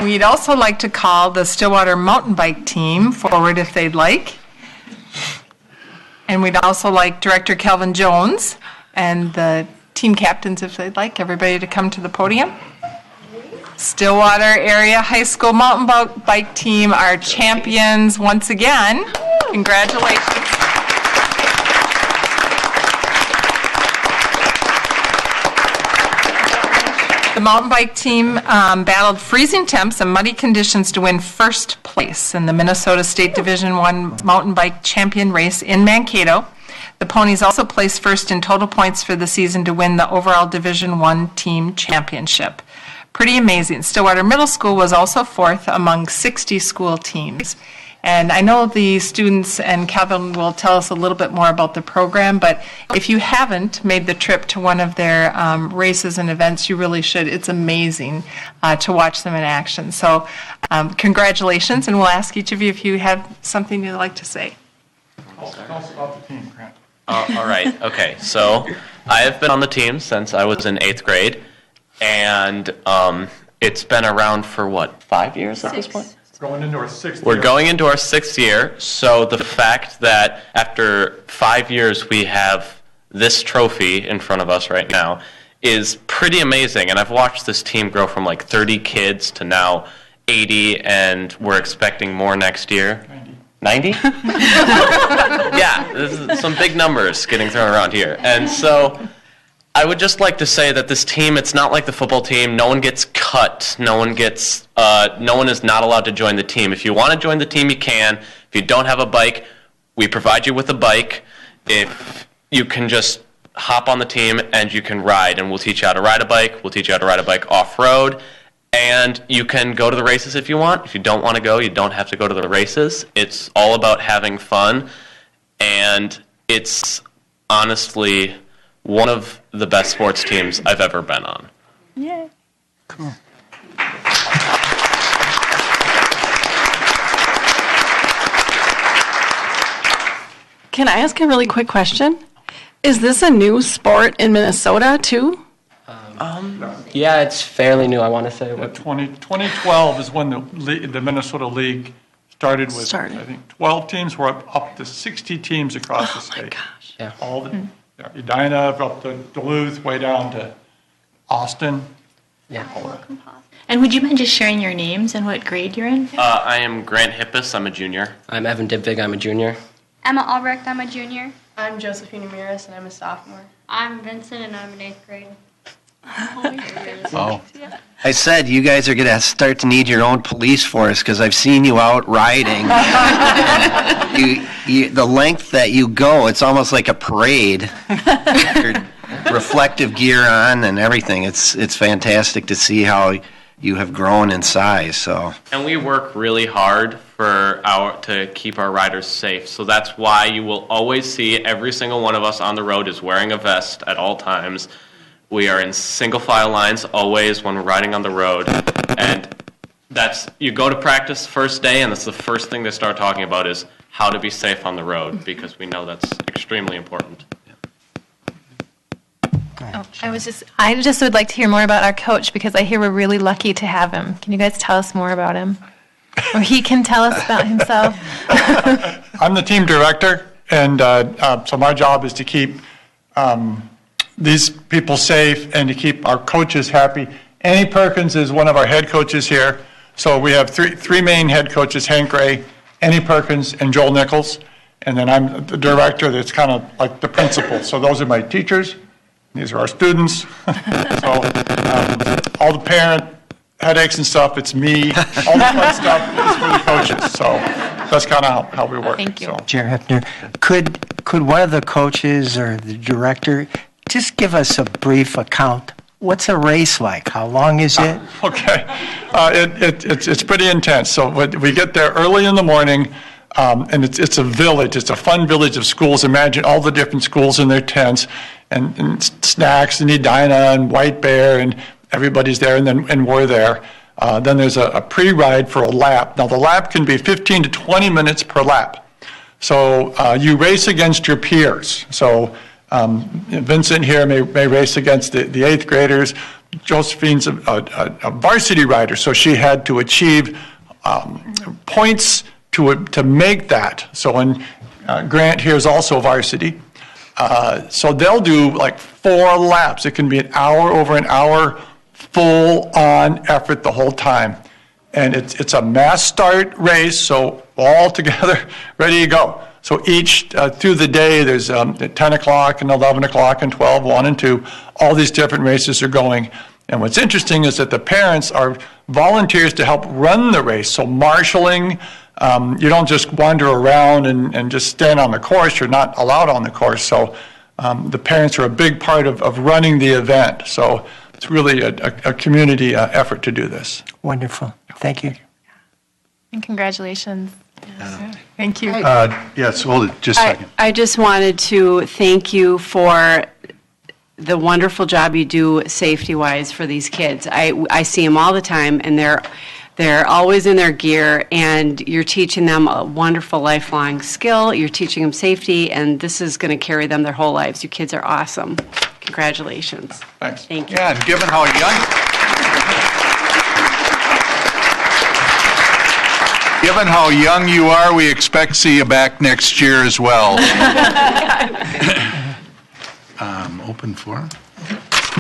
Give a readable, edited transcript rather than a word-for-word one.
We'd also like to call the Stillwater mountain bike team forward if they'd like. And we'd also like Director Calvin Jones and the team captains, if they'd like, everybody to come to the podium. Stillwater Area High School mountain bike team are champions once again. Congratulations. The mountain bike team battled freezing temps and muddy conditions to win first place in the Minnesota State Division I mountain bike champion race in Mankato. The ponies also placed first in total points for the season to win the overall Division I team championship. Pretty amazing. Stillwater Middle School was also fourth among 60 school teams. And I know the students, and Kevin will tell us a little bit more about the program, but if you haven't made the trip to one of their races and events, you really should. It's amazing to watch them in action. So congratulations, and we'll ask each of you if you have something you'd like to say. Tell us about the team, Grant. All right. Okay. So I have been on the team since I was in 8th grade, and it's been around for, what, 5 years at this point? Going into our 6th year. We're going into our 6th year, so the fact that after 5 years we have this trophy in front of us right now is pretty amazing, and I've watched this team grow from like 30 kids to now 80, and we're expecting more next year. 90? Yeah, this is some big numbers getting thrown around here. And so I would just like to say that this team, it's not like the football team. No one gets cut. No one is not allowed to join the team. If you want to join the team, you can. If you don't have a bike, we provide you with a bike. If you can just hop on the team and you can ride, and we'll teach you how to ride a bike. We'll teach you how to ride a bike off-road. And you can go to the races if you want. If you don't want to go, you don't have to go to the races. It's all about having fun. And it's honestly one of the best sports teams I've ever been on. Yay. Cool. Can I ask a really quick question? Is this a new sport in Minnesota, too? Yeah, it's fairly new, I want to say. 2012 is when the Minnesota League started with, I think, 12 teams. We're up to 60 teams across the state. Oh, my gosh. Yeah. All the Edina, up to Duluth, way down to Austin. Yeah. And would you mind just sharing your names and what grade you're in? I am Grant Hippis. I'm a junior. I'm Evan Dibvig. I'm a junior. Emma Albrecht. I'm a junior. I'm Josephine Ramirez, and I'm a sophomore. I'm Vincent, and I'm in 8th grade. Oh, I said you guys are going to start to need your own police force because I've seen you out riding. The length that you go, it's almost like a parade. Your reflective gear on and everything. It's fantastic to see how you have grown in size. So. And we work really hard to keep our riders safe. So that's why you will always see every single one of us on the road is wearing a vest at all times. We are in single file lines always when we're riding on the road. And you go to practice first day, and that's the first thing they start talking about is how to be safe on the road, because we know that's extremely important. I just would like to hear more about our coach, because I hear we're really lucky to have him. Can you guys tell us more about him? Or he can tell us about himself. I'm the team director, and so my job is to keep these people safe and to keep our coaches happy. Annie Perkins is one of our head coaches here. So we have three main head coaches, Hank Gray, Annie Perkins, and Joel Nichols. And then I'm the director that's kind of like the principal. So those are my teachers. These are our students. So all the parent headaches and stuff, it's me. All the fun stuff is for the coaches. So that's kind of how we work. Thank you. So. Chair Hefner, could one of the coaches or the director just give us a brief account? What's a race like? How long is it? Okay. It's pretty intense. So we get there early in the morning, and it's a village. It's a fun village of schools. Imagine all the different schools in their tents, and snacks, and Edina, and White Bear, and everybody's there, and we're there. Then there's a pre-ride for a lap. Now, the lap can be 15 to 20 minutes per lap. So you race against your peers. So Vincent here may race against the 8th graders. Josephine's a varsity rider, so she had to achieve points to make that. So when Grant here is also varsity, so they'll do like 4 laps. It can be an hour over an hour, full on effort the whole time. And it's a mass start race, so all together, ready to go. So each, through the day, there's at 10 o'clock and 11 o'clock and 12, 1 and 2, all these different races are going. And what's interesting is that the parents are volunteers to help run the race. So marshaling, you don't just wander around and just stand on the course. You're not allowed on the course. So the parents are a big part of running the event. So it's really a community effort to do this. Wonderful. Thank you. And congratulations. Thank you. Yes, hold it just a second. I just wanted to thank you for the wonderful job you do safety-wise for these kids. I see them all the time, and they're always in their gear, and you're teaching them a wonderful lifelong skill. You're teaching them safety, and this is going to carry them their whole lives. You kids are awesome. Congratulations. Thanks. Thank you. Yeah, and given how young you are, we expect to see you back next year as well. Open forum.